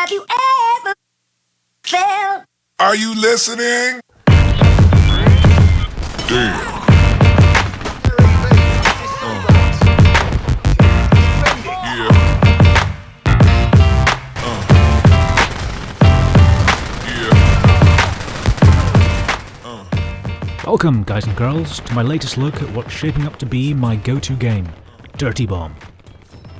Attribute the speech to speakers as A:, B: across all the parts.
A: Have you ever felt?
B: Are you listening? Damn.
C: Welcome, guys and girls, to my latest look at what's shaping up to be my go-to game, Dirty Bomb.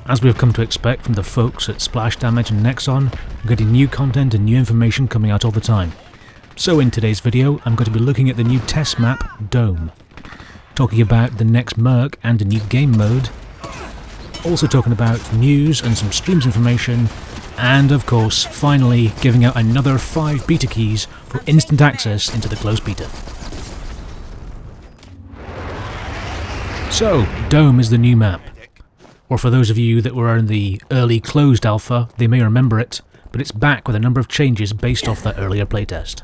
C: As we have come to expect from the folks at Splash Damage and Nexon, we're getting new content and new information coming out all the time. So in today's video, I'm going to be looking at the new test map, Dome, talking about the next Merc and a new game mode, also talking about news and some streams information, and of course, finally giving out another 5 beta keys for instant access into the closed beta. So, Dome is the new map. Or for those of you that were in the early closed alpha, they may remember it, but it's back with a number of changes based off that earlier playtest.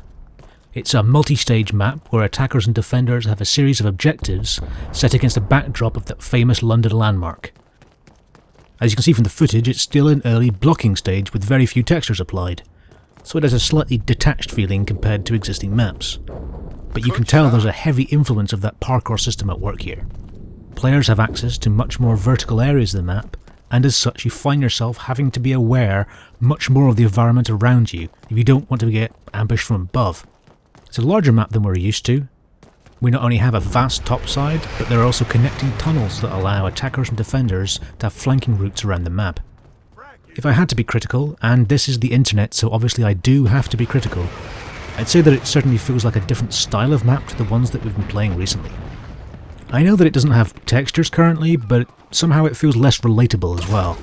C: It's a multi-stage map where attackers and defenders have a series of objectives set against a backdrop of that famous London landmark. As you can see from the footage, it's still an early blocking stage with very few textures applied, so it has a slightly detached feeling compared to existing maps. But you can tell there's a heavy influence of that parkour system at work here. Players have access to much more vertical areas of the map, and as such you find yourself having to be aware much more of the environment around you if you don't want to get ambushed from above. It's a larger map than we're used to. We not only have a vast topside, but there are also connecting tunnels that allow attackers and defenders to have flanking routes around the map. If I had to be critical, and this is the internet so obviously I do have to be critical, I'd say that it certainly feels like a different style of map to the ones that we've been playing recently. I know that it doesn't have textures currently, but somehow it feels less relatable as well.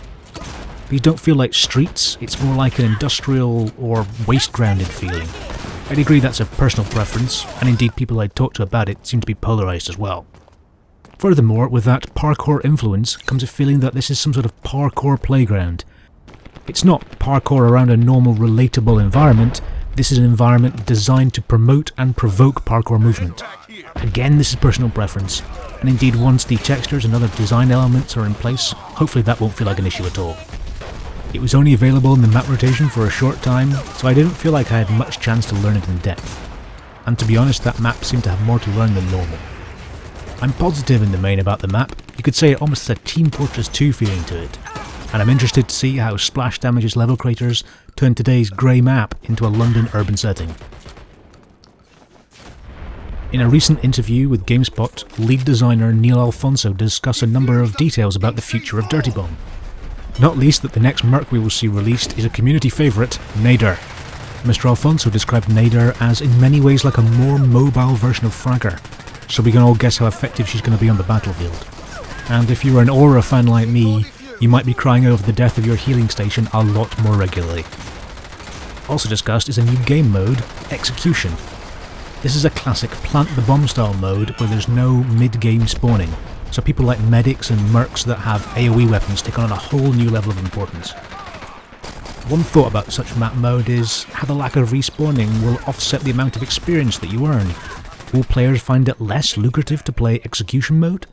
C: These don't feel like streets, it's more like an industrial or waste-grounded feeling. I'd agree that's a personal preference, and indeed people I talk to about it seem to be polarised as well. Furthermore, with that parkour influence comes a feeling that this is some sort of parkour playground. It's not parkour around a normal relatable environment, this is an environment designed to promote and provoke parkour movement. Again, this is personal preference, and indeed once the textures and other design elements are in place, hopefully that won't feel like an issue at all. It was only available in the map rotation for a short time, so I didn't feel like I had much chance to learn it in depth. And to be honest, that map seemed to have more to learn than normal. I'm positive in the main about the map, you could say it almost has a Team Fortress 2 feeling to it. And I'm interested to see how Splash Damage's level creators turn today's grey map into a London urban setting. In a recent interview with GameSpot, lead designer Neil Alfonso discussed a number of details about the future of Dirty Bomb. Not least that the next Merc we will see released is a community favourite, Nader. Mr. Alfonso described Nader as in many ways like a more mobile version of Fragger, so we can all guess how effective she's going to be on the battlefield. And if you're an Aura fan like me, you might be crying over the death of your healing station a lot more regularly. Also discussed is a new game mode, Execution. This is a classic plant the bomb style mode where there's no mid-game spawning, so people like medics and mercs that have AoE weapons take on a whole new level of importance. One thought about such map mode is how the lack of respawning will offset the amount of experience that you earn. Will players find it less lucrative to play Execution mode?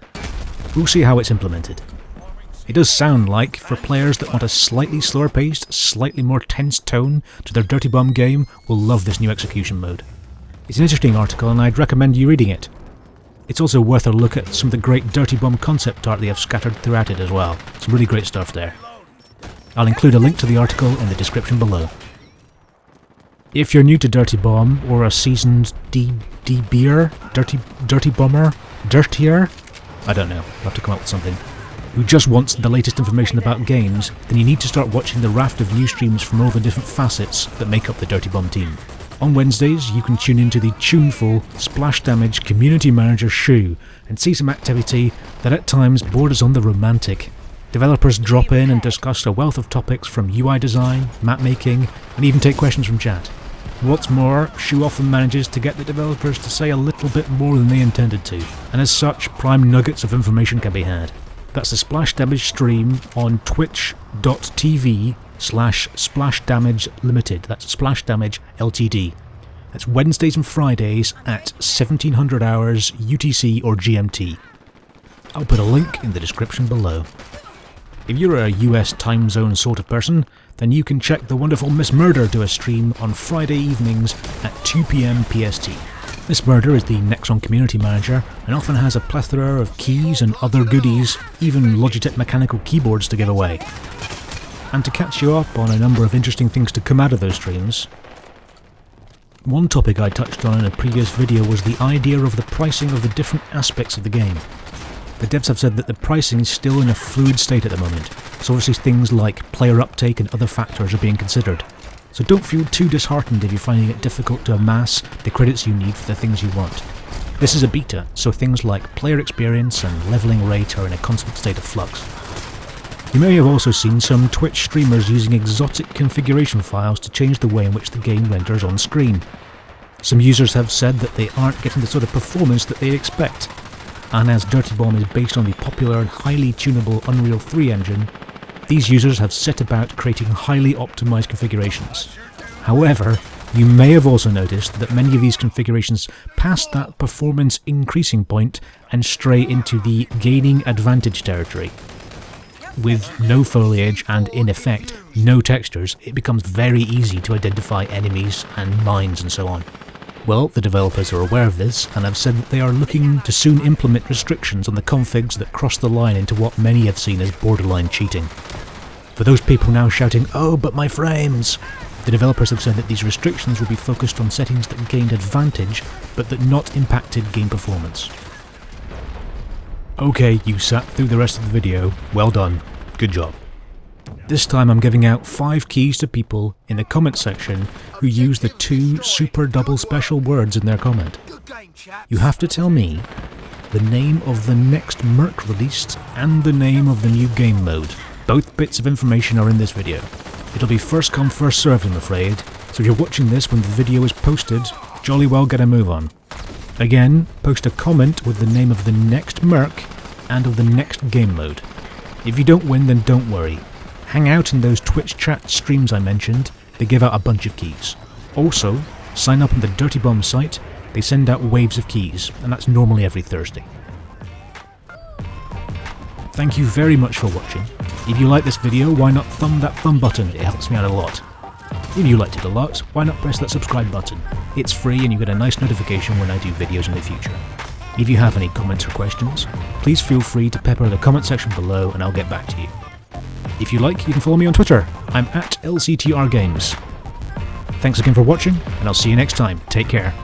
C: We'll see how it's implemented. It does sound like, for players that want a slightly slower paced, slightly more tense tone to their Dirty Bomb game, will love this new Execution mode. It's an interesting article and I'd recommend you reading it. It's also worth a look at some of the great Dirty Bomb concept art they have scattered throughout it as well. Some really great stuff there. I'll include a link to the article in the description below. If you're new to Dirty Bomb, or a seasoned DBer, Dirty Bomber, Dirtier, I don't know, I'll have to come up with something, who just wants the latest information about games, then you need to start watching the raft of new streams from all the different facets that make up the Dirty Bomb team. On Wednesdays, you can tune into the tuneful Splash Damage Community Manager Shoe and see some activity that at times borders on the romantic. Developers drop in and discuss a wealth of topics from UI design, map making, and even take questions from chat. What's more, Shoe often manages to get the developers to say a little bit more than they intended to, and as such, prime nuggets of information can be had. That's the Splash Damage stream on twitch.tv/Splash Damage Limited. That's Splash Damage Ltd. That's Wednesdays and Fridays at 1700 hours UTC or GMT. I'll put a link in the description below. If you're a US time zone sort of person, then you can check the wonderful Miss Murder do a stream on Friday evenings at 2 PM PST. Miss Murder is the Nexon community manager and often has a plethora of keys and other goodies, even Logitech mechanical keyboards to give away. And to catch you up on a number of interesting things to come out of those streams, one topic I touched on in a previous video was the idea of the pricing of the different aspects of the game. The devs have said that the pricing is still in a fluid state at the moment, so obviously things like player uptake and other factors are being considered. So don't feel too disheartened if you're finding it difficult to amass the credits you need for the things you want. This is a beta, so things like player experience and leveling rate are in a constant state of flux. You may have also seen some Twitch streamers using exotic configuration files to change the way in which the game renders on screen. Some users have said that they aren't getting the sort of performance that they expect, and as Dirty Bomb is based on the popular and highly tunable Unreal 3 engine, these users have set about creating highly optimized configurations. However, you may have also noticed that many of these configurations pass that performance increasing point and stray into the gaining advantage territory. With no foliage and, in effect, no textures, it becomes very easy to identify enemies and mines and so on. Well, the developers are aware of this and have said that they are looking to soon implement restrictions on the configs that cross the line into what many have seen as borderline cheating. For those people now shouting, "Oh, but my frames!" the developers have said that these restrictions will be focused on settings that gained advantage, but that not impacted game performance. Okay, you sat through the rest of the video. Well done. Good job. This time I'm giving out 5 keys to people in the comment section who use the 2 super double special words in their comment. You have to tell me the name of the next Merc released and the name of the new game mode. Both bits of information are in this video. It'll be first come first served, I'm afraid, so if you're watching this when the video is posted, jolly well get a move on. Again, post a comment with the name of the next Merc and of the next game mode. If you don't win, then don't worry. Hang out in those Twitch chat streams I mentioned, they give out a bunch of keys. Also, sign up on the Dirty Bomb site, they send out waves of keys, and that's normally every Thursday. Thank you very much for watching. If you like this video, why not thumb that thumb button, it helps me out a lot. If you liked it a lot, why not press that subscribe button? It's free and you get a nice notification when I do videos in the future. If you have any comments or questions, please feel free to pepper the comment section below and I'll get back to you. If you like, you can follow me on Twitter. I'm at LCTRGames. Thanks again for watching, and I'll see you next time. Take care.